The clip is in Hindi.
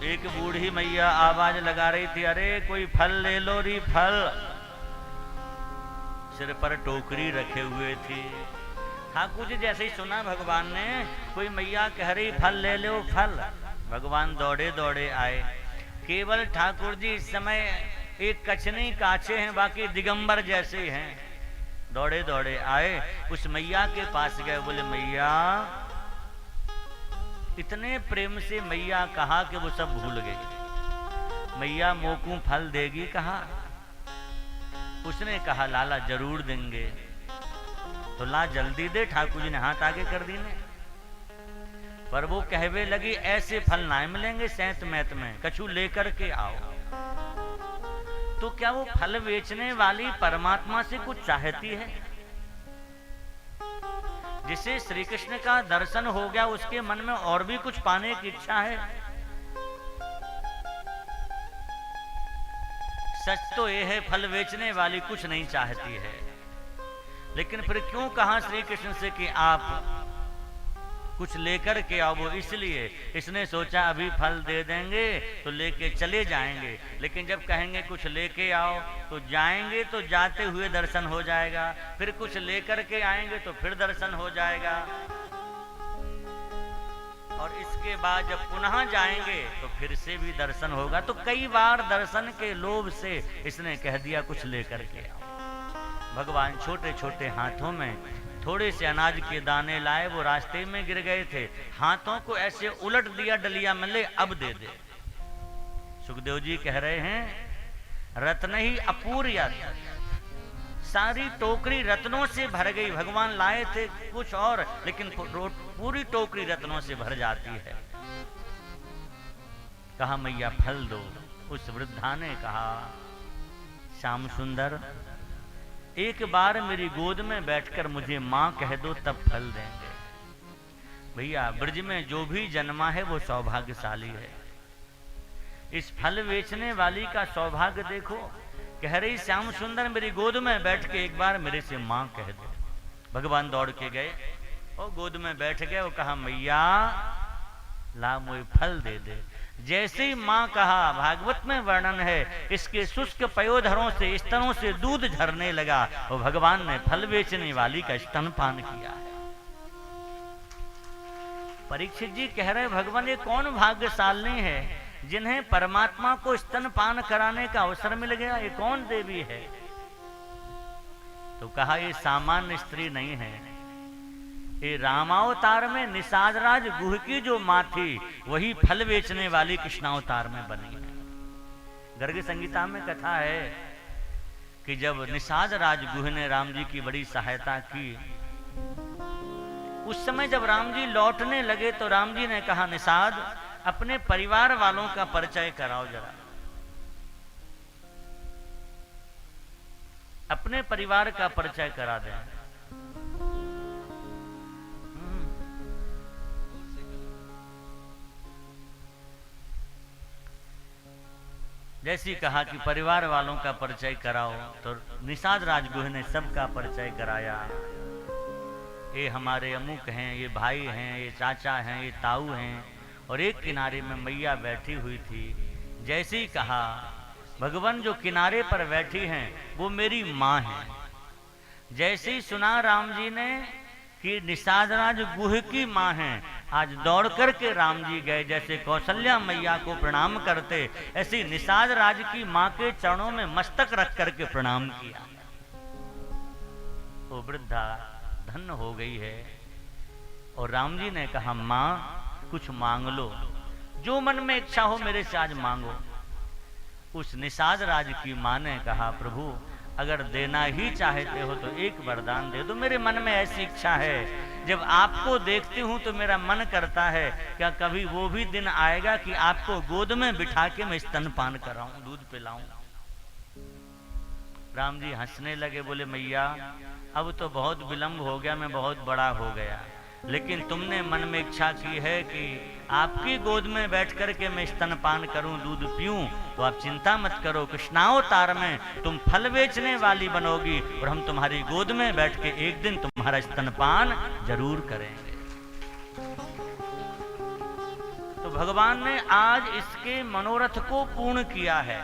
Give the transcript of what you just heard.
एक बूढ़ी मैया आवाज लगा रही थी, अरे कोई फल ले लो री फल। सिर पर टोकरी रखे हुए थी। ठाकुर जी जैसे ही सुना भगवान ने कोई मैया कह रही फल ले लो फल, भगवान दौड़े दौड़े आए। केवल ठाकुर जी इस समय एक कचनी काचे हैं, बाकी दिगंबर जैसे हैं। दौड़े दौड़े आए, उस मैया के पास गए, बोले मैया, इतने प्रेम से मैया कहा कि वो सब भूल गई। मैया मोकू फल देगी कहा? उसने कहा लाला जरूर देंगे। तो ला जल्दी दे। ठाकुर जी ने हाथ आगे कर दी ने। पर वो कहवे लगी ऐसे फल ना मिलेंगे सैंत मैत में, कछु लेकर के आओ। तो क्या वो फल बेचने वाली परमात्मा से कुछ चाहती है? जिसे श्री कृष्ण का दर्शन हो गया उसके मन में और भी कुछ पाने की इच्छा है? सच तो यह है फल बेचने वाली कुछ नहीं चाहती है। लेकिन फिर क्यों कहा श्री कृष्ण से कि आप कुछ लेकर के आओ? वो इसलिए इसने सोचा अभी फल दे देंगे तो लेके चले जाएंगे, लेकिन जब कहेंगे कुछ लेके आओ तो जाएंगे, तो जाते हुए दर्शन हो जाएगा, फिर कुछ लेकर के आएंगे तो फिर दर्शन हो जाएगा, और इसके बाद जब पुनः जाएंगे तो फिर से भी दर्शन होगा। तो कई बार दर्शन के लोभ से इसने कह दिया कुछ लेकर के आओ। भगवान छोटे छोटे हाथों में थोड़े से अनाज के दाने लाए, वो रास्ते में गिर गए थे, हाथों को ऐसे उलट दिया डलिया में ले अब दे दे। सुखदेव जी कह रहे हैं रत्न ही अपूर्य, सारी टोकरी रत्नों से भर गई। भगवान लाए थे कुछ और, लेकिन पूरी टोकरी रत्नों से भर जाती है। कहा मैया फल दो। उस वृद्धा ने कहा श्याम सुंदर, एक बार मेरी गोद में बैठकर मुझे मां कह दो तब फल देंगे। भैया ब्रज में जो भी जन्मा है वो सौभाग्यशाली है। इस फल बेचने वाली का सौभाग्य देखो। कह रही श्याम सुंदर मेरी गोद में बैठ के एक बार मेरे से मां कह दो। भगवान दौड़ के गए और गोद में बैठ गए और कहा मैया ला मुझे फल दे दे। जैसे ही मां कहा, भागवत में वर्णन है, इसके शुष्क पयोधरों से स्तनों से दूध झरने लगा और भगवान ने फल बेचने वाली का स्तनपान किया है। परीक्षित जी कह रहे भगवान ये कौन भाग्यशाली है जिन्हें परमात्मा को स्तनपान कराने का अवसर मिल गया? ये कौन देवी है? तो कहा ये सामान्य स्त्री नहीं है, ये रामावतार में निषादराज गुह की जो मां थी वही फल बेचने वाली कृष्णावतार में बनी है। गर्ग संगीता में कथा है कि जब निषादराज गुह ने राम जी की बड़ी सहायता की, उस समय जब राम जी लौटने लगे तो राम जी ने कहा निषाद अपने परिवार वालों का परिचय कराओ जरा, अपने परिवार का परिचय करा दें। जैसी कहा कि परिवार वालों का परिचय कराओ, तो निषाद राजगुह ने सबका परिचय कराया। ये हमारे अमुक हैं, ये भाई हैं, ये चाचा हैं, ये ताऊ हैं, और एक किनारे में मैया बैठी हुई थी। जैसे ही कहा भगवान जो किनारे पर बैठी हैं वो मेरी माँ है। जैसे ही सुना राम जी ने कि निषादराज गुह की माँ है, आज दौड़ करके राम जी गए। जैसे कौशल्या मैया को प्रणाम करते, ऐसी निषादराज की माँ के चरणों में मस्तक रख करके प्रणाम किया। वो वृद्धा धन्य हो गई है। और राम जी ने कहा माँ कुछ मांग लो, जो मन में इच्छा हो मेरे से आज मांगो। उस निषादराज की माँ ने कहा प्रभु अगर देना ही चाहते हो तो एक वरदान दे दो, मेरे मन में ऐसी इच्छा है, जब आपको देखती हूं तो मेरा मन करता है क्या कभी वो भी दिन आएगा कि आपको गोद में बिठा के मैं स्तनपान कराऊं, दूध पिलाऊं। राम जी हंसने लगे, बोले मैया अब तो बहुत विलंब हो गया, मैं बहुत बड़ा हो गया, लेकिन तुमने मन में इच्छा की है कि आपकी गोद में बैठ कर के मैं स्तनपान करूं, दूध पीऊं, तो आप चिंता मत करो, कृष्णावतार में तुम फल बेचने वाली बनोगी और हम तुम्हारी गोद में बैठ के एक दिन तुम्हारा स्तनपान जरूर करेंगे। तो भगवान ने आज इसके मनोरथ को पूर्ण किया है।